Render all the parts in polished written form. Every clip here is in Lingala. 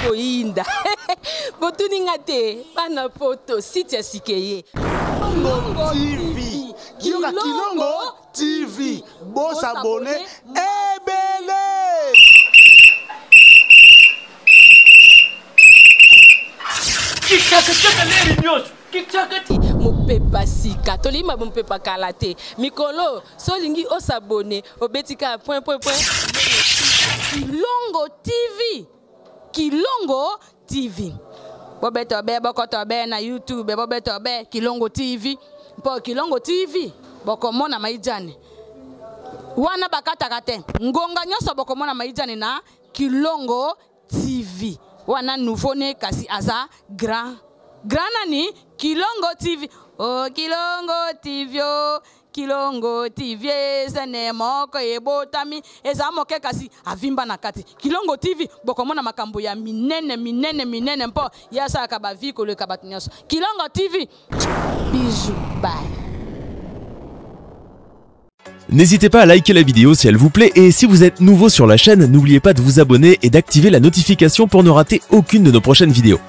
koinda. Botuninga te, bana poto, site sikeye. Kilongo TV. Kilongo TV. Bon s'abonner. Ebele. Mopepa sika tolima mopepa kalate mikolo solingi osabone obetika point. Kilongo TV bobeto be bokoto be na YouTube bobeto be Kilongo TV mpo Kilongo TV bokomona maijane wana bakataka te ngonga nyoso bokomona maijane na Kilongo TV wana nouveau ne kasi aza grand nani Kilongo TV. Oh Kilongo TV, oh Kilongo TV, sene moko ebotami eza moke kasi avimba na kati. Kilongo TV bokomona makambo ya minene mpo yasa ka ba vie ko le kabatinyaso. Kilongo TV. Bisous, bye. N'hésitez pas à liker la vidéo si elle vous plaît et si vous êtes nouveau sur la chaîne, n'oubliez pas de vous abonner et d'activer la notification pour ne rater aucune de nos prochaines vidéos.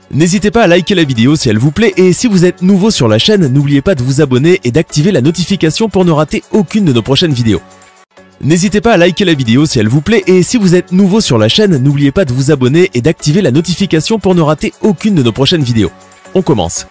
N'hésitez pas à liker la vidéo si elle vous plaît et si vous êtes nouveau sur la chaîne, n'oubliez pas de vous abonner et d'activer la notification pour ne rater aucune de nos prochaines vidéos. N'hésitez pas à liker la vidéo si elle vous plaît et si vous êtes nouveau sur la chaîne, n'oubliez pas de vous abonner et d'activer la notification pour ne rater aucune de nos prochaines vidéos. On commence.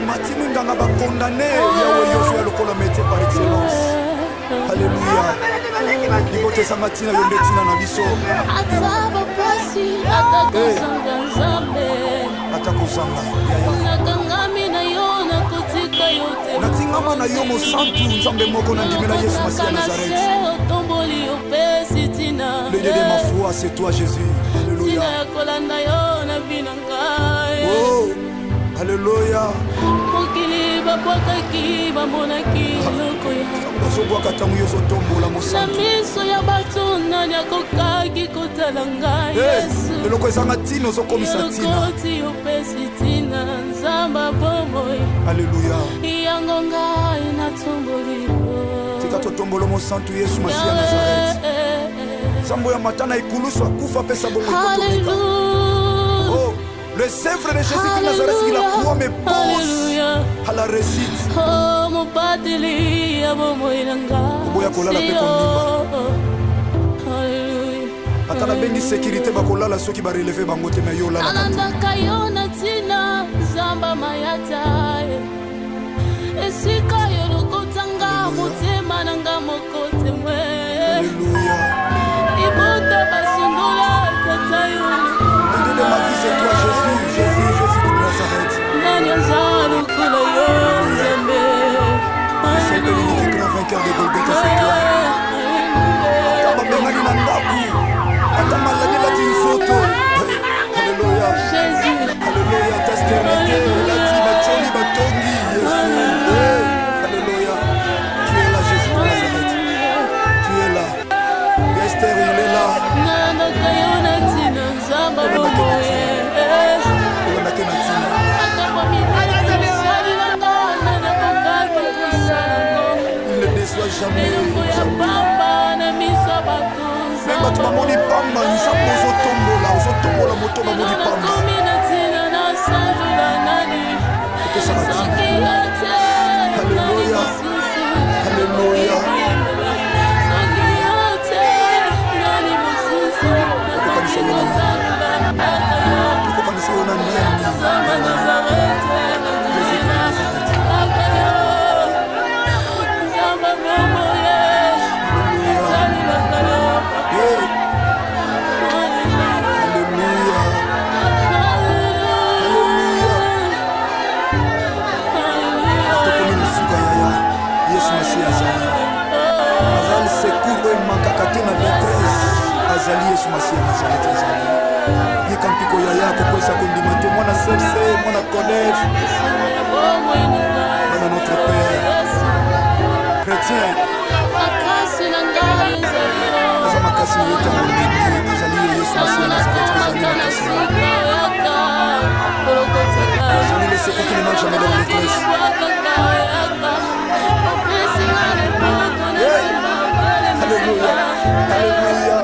Martin Ndanga va condamner Yahweh Yoshua le colomete par excellence. Alléluia. Libote Samatina Yondetina na biso. Ataba pasi atakozanga nzambe. Atakozanga. Nakangami na yo na kotika yote. Natingama na yo mo santu nzambe moko na ndimela Yesu Masiya Nazareth. Tomboli opesi tina. Le Dieu de ma foi, c'est toi Jésus. Alléluia. Tina yakolanda yo na binangai. Oh. Alléluia. Mokili babwakaki bamonaki eloko ya na miso ya bato nani akokaki kotala ngai Yesu eloko ezanga ntina ozokomisa ntina elokoti opesi ntina nzamba bomoi Alléluia. yango ngai natomboli tika totombolo mosantu Yesu Masiya Nazareth nzambo ya matana ekulusu akufa pesa bongo le sèvre de Jésus de Nazareth qui la croix me pose à la réussite. Oh mon pateli abomoinanga. Oboya kolala pe kondimba. Alléluia. Atala bendi sécurité bakolala soki ba relever bango te na yo la. Ananda kayona tina zamba mayata. Esika yo lokotanga motema nanga mokote mwe. Alléluia. Ibota basundula katayo. De ma vie c'est toi Jésus, Jésus, Jésus de Nazareth. Nanyazalo kula yo zembe. Le seul béni qui est vainqueur de Golgotha c'est toi. Kaba bengani na ndaku. Ata maladi la tinzoto. Alléluia. Jésus. Alléluia, ta stérilité, la tima choli batongi Jésus. Alléluia. Tu es là Jésus de Nazareth. Tu es là. Esther il est là. Nana kayona tina zamba bomoye. Il ne déçoit jamais. Même quand tu m'as monné pamba, nous sommes aux otombola moto m'a monné pamba. Alléluia. Alléluia. Azali Yesu Masiya Nazareth azali yikampiko ya yako kwesa kondima to mwana serse mwana kodef mwana notre père chrétien aza makasi yote mondini azali Yesu Masiya Nazareth azali le secours qui ne manque jamais dans les classes. Alléluia. Alléluia.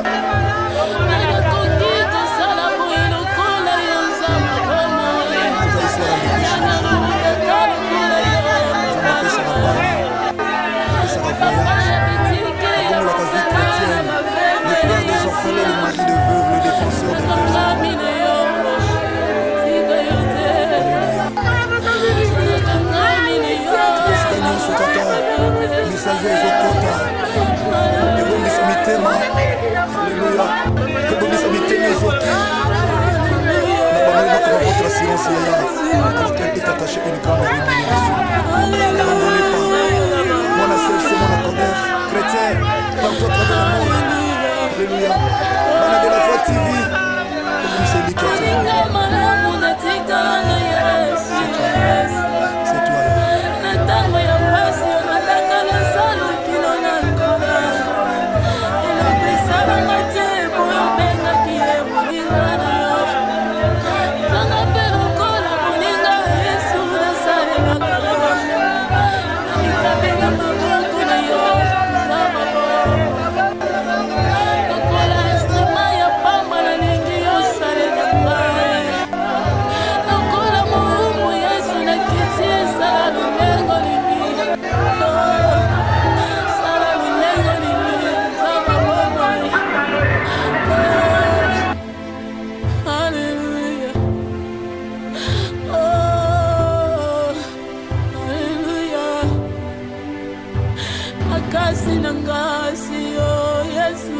nangasi yo Yesu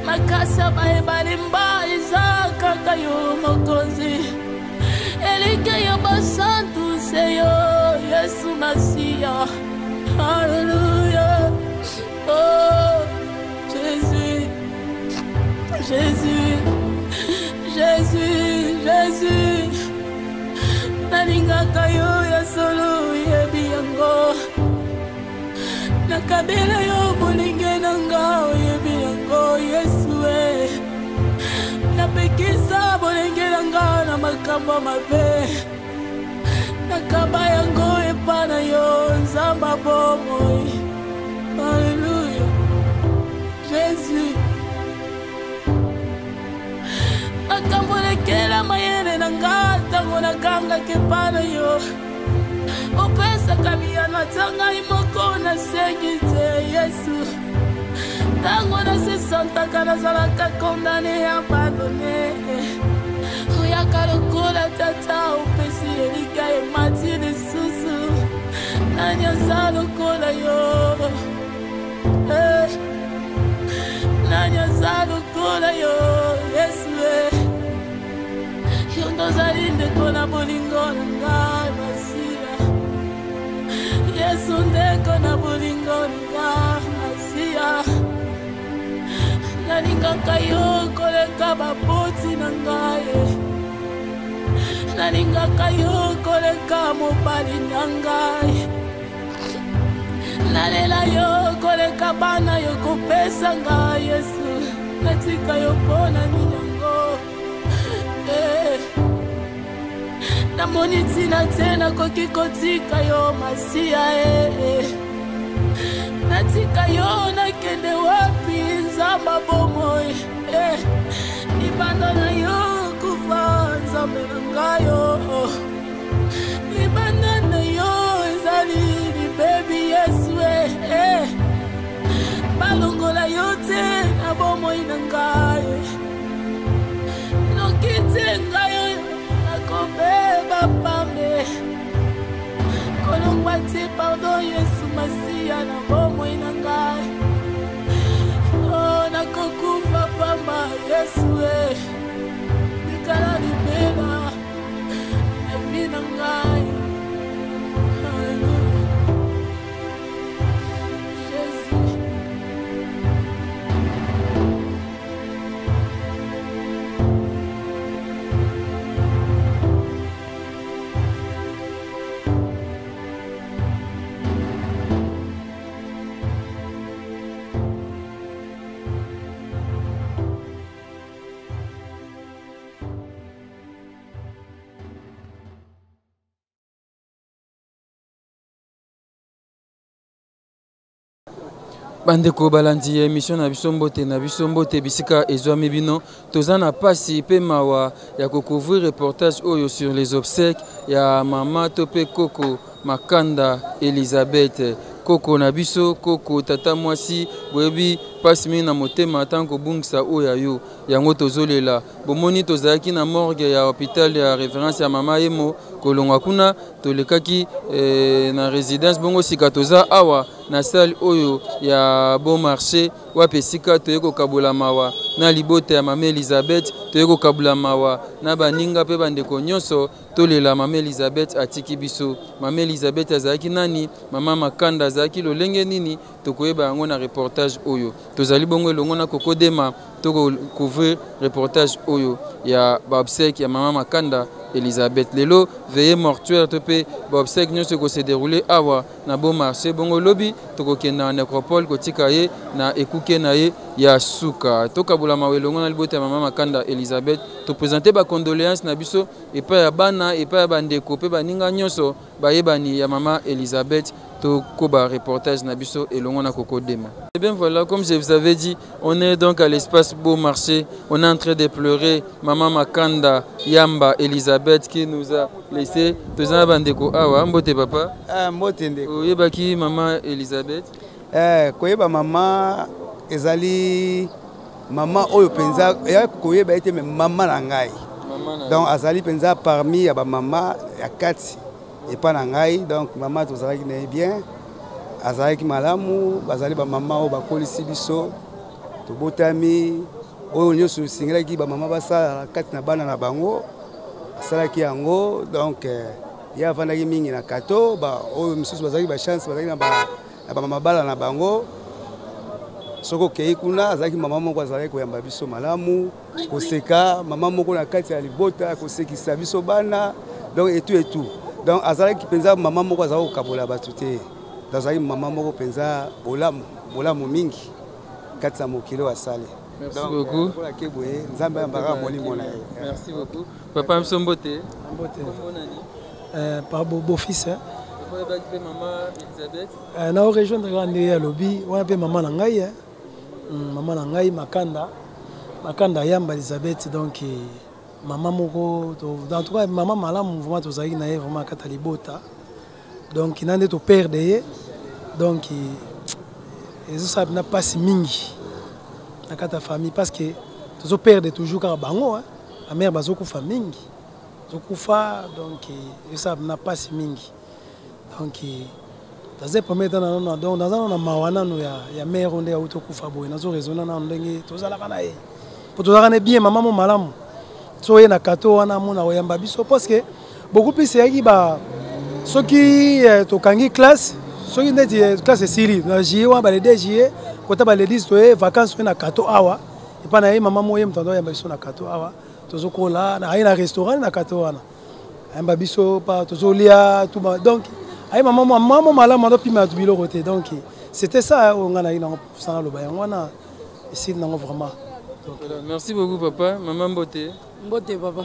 makasa balimba izaka kayo mokonzi elike yo basantu seyo Yesu Masia. Alléluia. Oh Jésus, Jésus, Jésus, Jésus. Nalinga kayo ya solo yebi yango. Nakabela yo bolinge nanga yebi yango Yesu napekisa bolinge nanga na makambo mabe. Nakaba yango epana yo nzamba bomoi. Alléluia. Jésus. Akambolekela mayele nanga tango nakanga kepana yo. Opesa kamia na tanga imoko na segite Yesu. Tango na se santa kana zalaka condamné abandonné. Oyaka lokola tata opesi elika emati lisusu. Nanya za lokola yo. Nanya za lokola yo Yesu yondo zalinde kona bolingo nanga Masia. Yesu ndeko na bolingo nanga Masia. Nalingaka yo koleka bapoti nangaye. Nalingaka yo koleka mobali nangaye. Nalela yo koleka bana yo kopesa nga Yesu. Natika yo pona ninyango. Namoni tina tena koki kotika yo Masia natika yo nakende wapi nzamba bomoi libanda na yo kufa nzambe nangayo libanda na yo ezali libebi Yesu balongola yo te na bomoi nangayo nokite ngayo nakobeba pambe kolongwa te pardon Yesu Masia na bomoi nangayo nakokufa pamba Yesu nikala libela evi nangayo. Hallelujah. Jésus. Bandeko balandi émission na biso mbote bisika ezwami bino tozana pasi pe mawa ya couvrir reportage oyo sur les obsèques ya mama tope Koko Makanda Elisabeth Koko na biso Koko tata mwasi boyebi pasi mingi na motema tanko bungisa oya yo yango tozolela bomoni tozalaki na morgue ya hôpital ya référence ya mama Emo kolongwa kuna tolekaki na résidence bongo sika toza awa na salle oyo ya bon marché wape sika toyeko kabula mawa na libota ya mama Elisabeth toyeko kabula mawa na baninga pe bandeko nyonso tolela mama Elisabeth atiki biso mama Elisabeth azalaki nani mama Makanda azalaki lolenge nini tokoyeba yango na reportage oyo tozali bongo elongo na kokodema toko couvrir reportage oyo ya babsek ya mama Makanda Elisabeth lelo veillée mortuaire topé babsek nyonso ko se dérouler awa na bon marché bongo lobi toko kenda na nécropole kotika ye na ekuke na ye ya suka tokabula mawelongo na libota ya mama Makanda Elisabeth to présenter ba condoléances na biso epa ya bana epa ya bandeko pe baninga nyonso bayebani ya mama Elisabeth to koba reportage na biso elongo na kokodema. Et bien voilà, comme je vous avais dit, on est donc à l'espace Beau Marché, on est en train de pleurer maman Makanda Yamba Elisabeth qui nous a laissé tozana bandeko awa mbote papa mbote ndeko oyebaki maman Elisabeth koyeba mama ezali mama oyo penza ya koyeba ete mama na ngai donc azali penza parmi ya ba mama ya kati et pas na ngai donc mama tozalaki na bien azalaki malamu bazali bamama oyo bakolisi biso tobotami oyo nyonso esengelaki bamama basala kati na bana na bango asalaki yango donc ye avandaki mingi na kato oyo misusu bazalaki bachance bazalaki na bamama bala na bango soko okei kuna azalaki mama moko azalaki koyamba biso malamu koseka mama moko na kati ya libota kosekisa biso bana donc etu donc azalaki mpenza mama moko azalaki kokabola bato te azalaki mama moko mpenza bolamu mingi kati ya mokili asali. Merci beaucoup. Merci beaucoup. Papa Msombote. Par beau-fils. Maman Elisabeth. Na rejoindre grande ya lobby, on appelle maman Nangai. Maman Nangai Makanda Yamba Elisabeth donc maman moko en tout cas maman malamu vraiment tozaki na vraiment katalibota. Donc il n'en est au père de donc et ça n'a pas si mingi na kata famille parce que tozo perdre toujours car bango la mère bazoko fa mingi zokufa donc ça n'a pas si mingi donc taze promettre na donc dans na mawana no ya mère onde auto kufa boy nazo raisonner na ndenge tozala kana e pour tozala kana bien maman mo malamu so ye na kato wana mona oyamba biso parce que beaucoup plus yaki ba soki tokangi classe soki ndeti classe siri na jier wa ba le DJE kota ba le 10 to vacances na kato awa et pa na ye maman moye mtando yamba biso na kato awa tozokola na ayi na restaurant na kato wana yamba biso pa tozolia tout donc ayi maman malamu ndo pima tu biloko te donc c'était ça on ngana ina sana lo ba wana ici nango vraiment donc merci beaucoup papa maman Mbote papa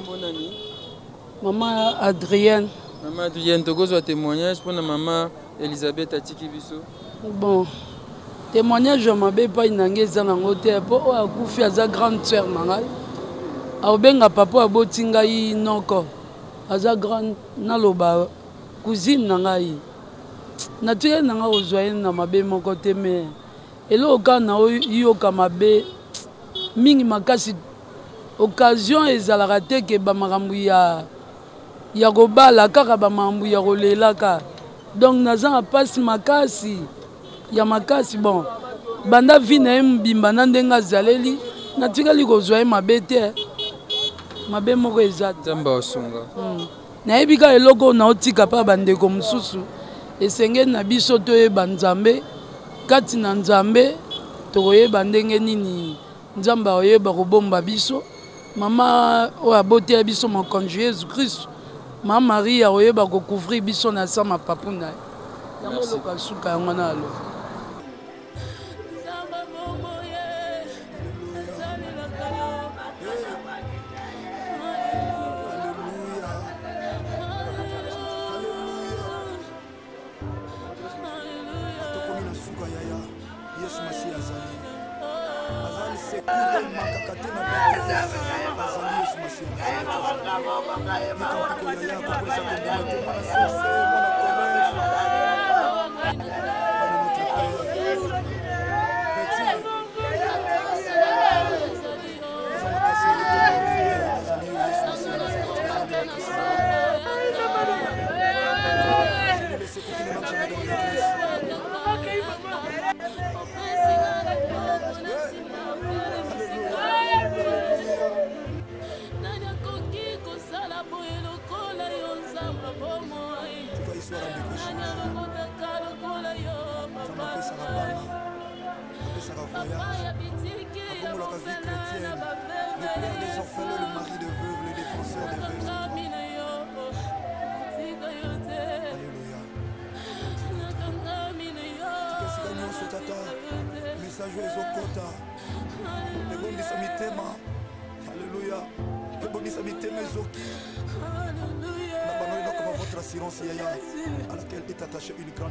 maman Adrienne. Maman Adrienne, tu as un témoignage pour la maman Elisabeth Atiki Bisso. Bon, témoignage, je ne m'avais pas inangé dans l'hôtel pour accoucher à sa grande soeur. Aobenga papa abotinga yi noko. À sa grande naloba cousine nangai. Naturel nanga ozoye na mabe mon côté mais elo ka na yo kamabe mingi makasi occasion ezalaka te ke ba makambu ya kobala kaka bamambu ya kolelaka donc naza na pasi makasi ya makasi bon banda vi na ye mbimba na ndenge azaleli natikali kozwa ye mabe te mabe moko eza te nzambe osunga nayebi kaka eloko naotika mpa bandeko mosusu esengeli na biso toyeba nzambe kati na nzambe tokoyeba ndenge nini nzambe aoyeba kobomba biso mama oyo aboteya biso mokonzi Jésus Christ Maman Marie a oyeba ko couvrir biso na sama papuna. Yango loka suka yango na alo.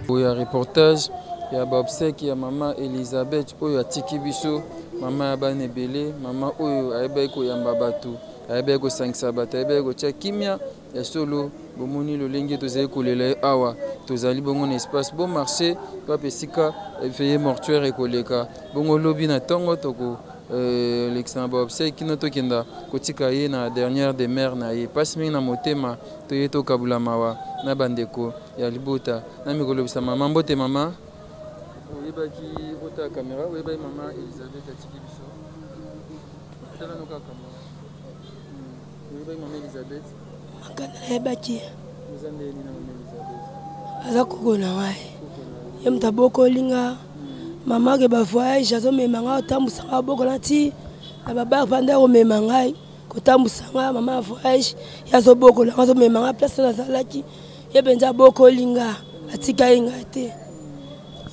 Il y a un reportage, il y a obsèque, il y a maman Elisabeth, il y a Tiki Bisso, maman Abane Belé, maman Oyo, Aibeko Yambabatu, Aibeko Sanksabat, Aibeko Tchakimia, il y a solo, Bomoni le lingue, tous les coulées, Awa, tous les bon espace, bon marché, Papesika, fait mortuaire et colléca, bon lobby na Tongo Toko. L'exemple obsèque qui note kenda kotika ye na dernière des mères na ye passe na motema to yeto kabula mawa na bandeko ya libota na mikolo bisa mama Mbote mama Oui, bah qui rota la caméra. Oui, bah maman Elisabeth a tiki biso. Tala no ka caméra. Oui, bah maman Elisabeth. Makana ba qui. Vous en avez ni maman Elisabeth. Aza kokona wae. Yem taboko linga. Maman ke ba voyage azo memanga otambusanga boko lati. Ababa panda o memanga. Kotambusanga maman voyage yazo boko la azo memanga place na zalaki. Yebenza boko linga. Atika inga te.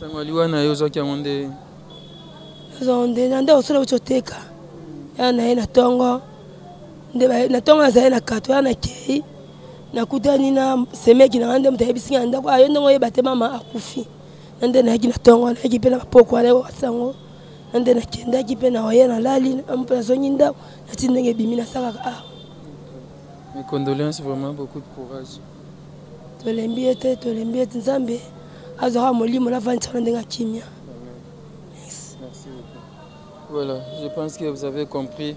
Sangwa liwana yozo ki amonde. Zonde nande osolo uchoteka. Yana ina tongo. Ndeba na tongo za ina katwa na kei. Nakutani na semeki na ande mutayibisinga ndako ayo ndongo yebate mama akufi. Nande na kina tongo na kipela poko ale wasango. Nande na kenda kipena oyena lali ampela zonyinda na tindenge bimina saka ah. Mes condoléances, vraiment beaucoup de courage. Tolembiete Nzambe azora molimo la vantana ndenga kimia. Merci beaucoup. Voilà, je pense que vous avez compris.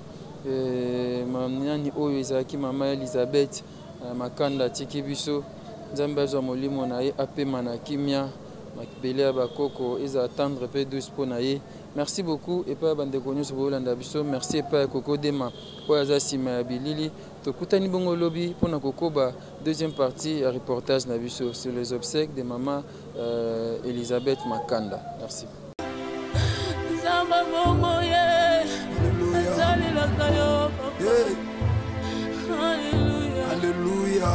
Mamani oyo ezaki mama Elisabeth makanda tiki biso Nzambe azwa molimo na ye apema na kimia makibele ya bakoko eza attendre pe douce po na ye. Merci beaucoup et pas bandeko nyonso bolanda biso. Merci pas Koko Dema oyo aza sima ya bilili. Tokutani bongo lobi pona kokoba deuxième partie ya reportage na biso sur les obsèques de maman Elisabeth Makanda. Merci. Alléluia.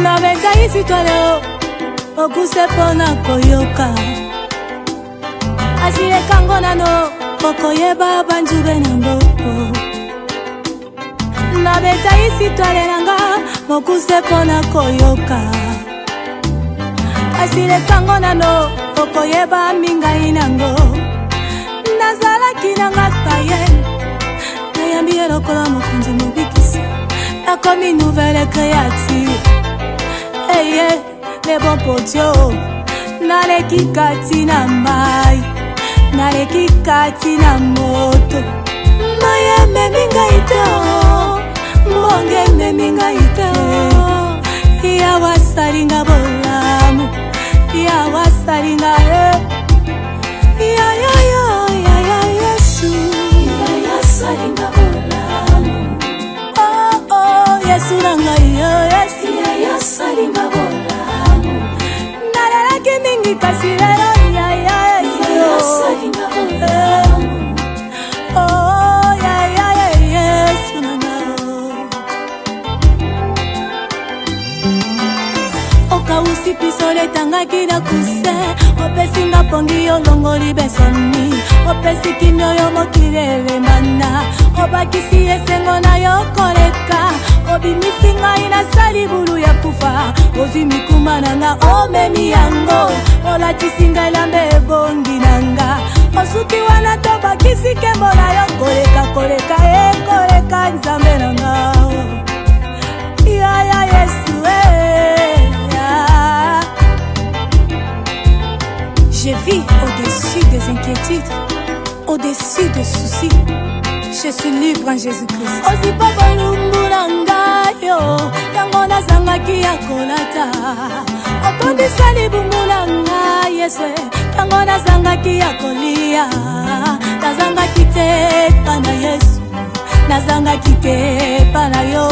Nabeta isi twaleo okuse pona koyoka asile kango nano okoyeba banjube nango nabeta isi twale nanga okuse pona koyoka asile kango nano okoyeba mingai nango nazalaki nanga taye nayambiye lokola mokonzi mobikisi nakomi nouvelle créature. Hey, yeah, les bons potios. Naleki kati na mai, naleki kati na moto. Maya meminga ito, monge meminga ito. Ya wasaringa bolamu, ya wasaringa ya Yesu, ya saringa bolamu. Oh oh, Yesu nanga Yesu. Salimba bolamu nalaki mingi kasi lelo ya salimba bolamu oh ya Yesu nanga okausi pisole tangaki na kuse opesinga pongi yo longoli besoni opesi kimyo yo mokilele mana obakisi esengo na yo koleka obimisinga ina sali bulu ya kufa ozimikuma nanga omemi yango olatisinga elambe bongi nanga osuki wana tobakisi kembo na yo koleka Nzambe nanga ya Yesu je vis au-dessus des inquiétudes, au-dessus des soucis. Je suis libre en Jésus-Christ. Osi papa lumburanga yo, yango nazangaki ya kolata. Okondisa libumulanga Yesu, yango nazangaki ya kolia. Nazangaki te pana Yesu, nazangaki te pana yo.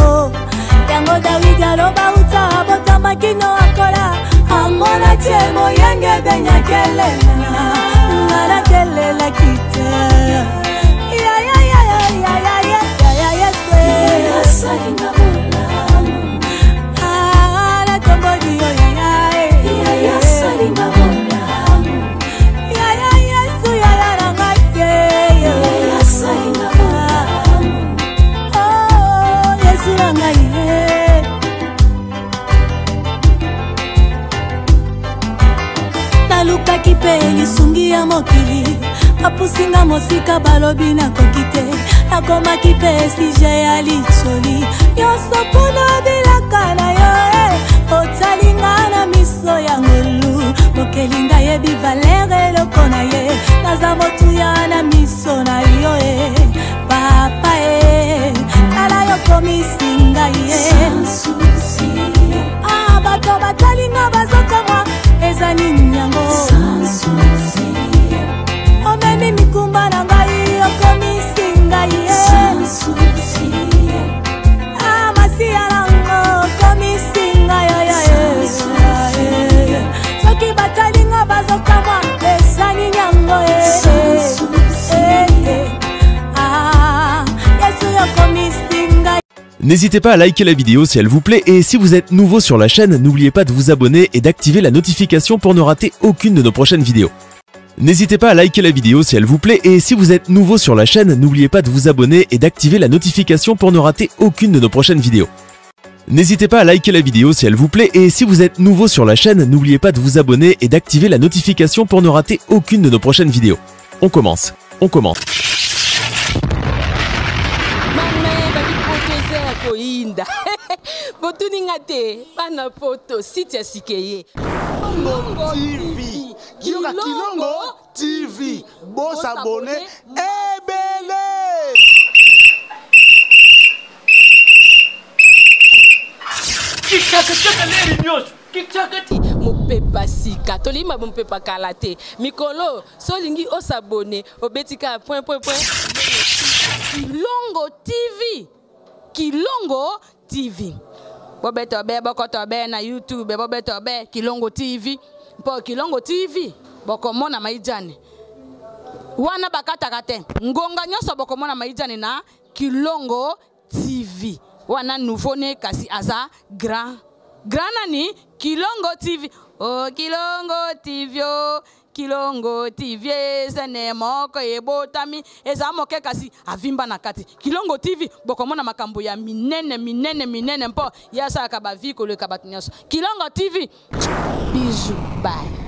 Yango David aloba uta botamaki no akola. Amona tie moyenge benya kelela, ngala kelela kite. Salinga bolamu ala tombodi yo ya salinga bolamu ya Yesu ya rangake ya salinga bolamu oh Yesu rangaye nalukaki pe lisungi ya mokili bapusinga mosika balobi nakoki te nakomaki mpe sije ya licholi nyonso mpona bilaka na yo otalinga na miso ya ngolu mokelinga yebi valere eloko na ye naza motuya na miso na yo papa tala yo komisinga ye bato batalinga bazokamwa eza nini yango omemi mikumba na ngai okomisinga ye masiya nango komisinga yo soki batalinga bazokamwa eza nini yango yesu yokomisinga. N'hésitez pas à liker la vidéo si elle vous plaît et si vous êtes nouveau sur la chaîne, n'oubliez pas de vous abonner et d'activer la notification pour ne rater aucune de nos prochaines vidéos. N'hésitez pas à liker la vidéo si elle vous plaît et si vous êtes nouveau sur la chaîne, n'oubliez pas de vous abonner et d'activer la notification pour ne rater aucune de nos prochaines vidéos. N'hésitez pas à liker la vidéo si elle vous plaît et si vous êtes nouveau sur la chaîne, n'oubliez pas de vous abonner et d'activer la notification pour ne rater aucune de nos prochaines vidéos. On commence. Koinda botuninga te bana poto site sikeye Kilongo TV Kilongo TV bosabone ebele mopepa sika tolima mopepa kala te mikolo solingi osabone obetika ... Kilongo TV bobeto be bokoto be na YouTube bobeto be Kilongo TV mpo Kilongo TV bokomona maijane wana bakataka te ngonga nyonso bokomona maijane na Kilongo TV wana nouveau ne kasi aza grand nani Kilongo TV oh Kilongo TV oh Kilongo TV sene moko ebotami eza moke kasi avimba na kati Kilongo TV bokomona makambo ya minene mpo yasa ka ba vie ko le kabatinyaso Kilongo TV bijou bye.